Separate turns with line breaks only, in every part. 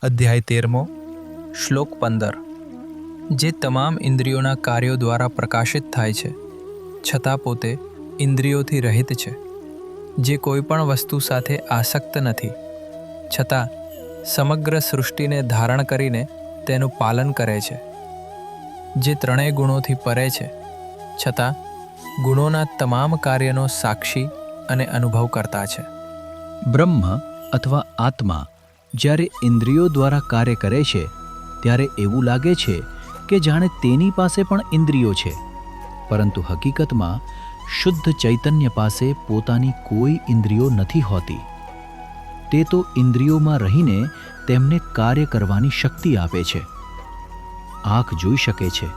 અધ્યાય 13 શ્લોક 15 જે તમામ ઇન્દ્રિયોના કાર્યો દ્વારા પ્રકાશિત થાય છે છતાં પોતે ઇન્દ્રિયોથી રહિત છે, જે કોઈ પણ વસ્તુ સાથે આસક્ત નથી, છતાં સમગ્ર સૃષ્ટિને ધારણ કરીને તેનું પાલન કરે છે, જે ત્રણેય ગુણોથી પરે છે, છતાં ગુણોના તમામ કાર્યનો સાક્ષી અને અનુભવ કરતા છે.
બ્રહ્મ અથવા આત્મા જ્યારે ઇન્દ્રિયો દ્વારા કાર્ય કરે છે ત્યારે એવું લાગે છે કે જાણે તેની પાસે પણ ઇન્દ્રિયો છે, પરંતુ હકીકતમાં શુદ્ધ ચૈતન્ય પાસે પોતાની કોઈ ઇન્દ્રિયો નથી હોતી. તે તો ઇન્દ્રિયોમાં રહીને તેમને કાર્ય કરવાની શક્તિ આપે છે. આંખ જોઈ શકે છે,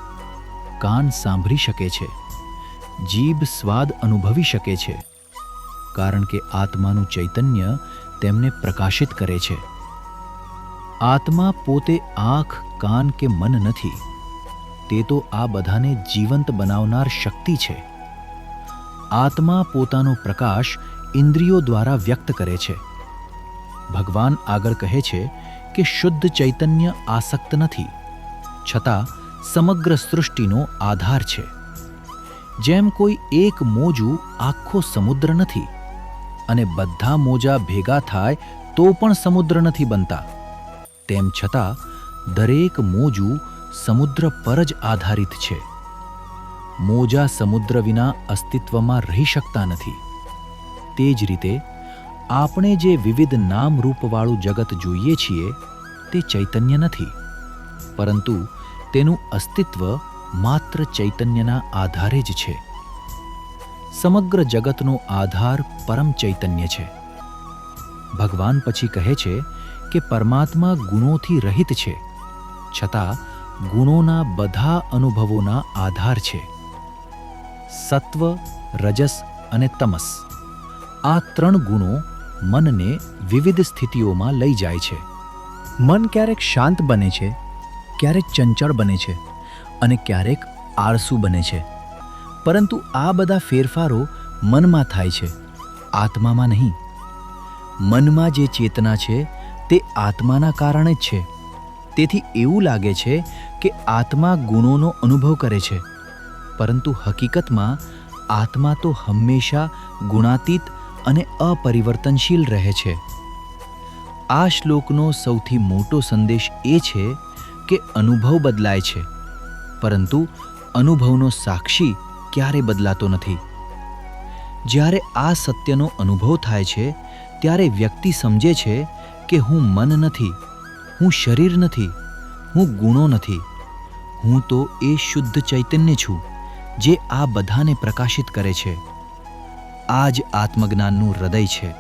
કાન સાંભળી શકે છે, જીભ સ્વાદ અનુભવી શકે છે, કારણ કે આત્માનું ચૈતન્ય તેમને પ્રકાશિત કરે છે. આત્મા પોતે આંખ, કાન કે મન નથી. તે તો આ બધાને જીવંત બનાવનાર શક્તિ છે. આત્મા પોતાનો પ્રકાશ ઇન્દ્રિયો દ્વારા વ્યક્ત કરે છે. ભગવાન આગળ કહે છે કે શુદ્ધ ચૈતન્ય આસક્ત નથી, છતાં સમગ્ર સૃષ્ટિનો આધાર છે. જેમ કોઈ એક મોજું આખો સમુદ્ર નથી, અને બધા મોજા ભેગા થાય તો પણ સમુદ્ર નથી બનતા, તેમ છતાં દરેક મોજું સમુદ્ર પર જ આધારિત છે. મોજા સમુદ્ર વિના અસ્તિત્વમાં રહી શકતા નથી. તે જ રીતે આપણે જે વિવિધ નામ રૂપવાળું જગત જોઈએ છીએ તે ચૈતન્ય નથી, પરંતુ તેનું અસ્તિત્વ માત્ર ચૈતન્યના આધારે જ છે. સમગ્ર જગતનો આધાર પરમ ચૈતન્ય છે. ભગવાન પછી કહે છે કે પરમાત્મા ગુણોથી રહિત છે, છતાં ગુણોના બધા અનુભવોના આધાર છે. સત્વ, રજસ અને તમસ, આ ત્રણ ગુણો મનને વિવિધ સ્થિતિઓમાં લઈ જાય છે. મન ક્યારેક શાંત બને છે, ક્યારેક ચંચળ બને છે અને ક્યારેક આળસુ બને છે. પરંતુ આ બધા ફેરફારો મનમાં થાય છે, આત્મામાં નહીં. મનમાં જે ચેતના છે તે આત્માના કારણે જ છે. તેથી એવું લાગે છે કે આત્મા ગુણોનો અનુભવ કરે છે, પરંતુ હકીકતમાં આત્મા તો હંમેશા ગુણાતીત અને અપરિવર્તનશીલ રહે છે. આ શ્લોકનો સૌથી મોટો સંદેશ એ છે કે અનુભવ બદલાય છે, પરંતુ અનુભવનો સાક્ષી ક્યારે બદલાતો નથી. જ્યારે આ સત્યનો અનુભવ થાય છે ત્યારે વ્યક્તિ સમજે છે કે હું મન નથી, હું શરીર નથી, હું ગુણો નથી. હું તો એ શુદ્ધ ચૈતન્ય છું જે આ બધાને પ્રકાશિત કરે છે. આ જ આત્મજ્ઞાનનું હૃદય છે.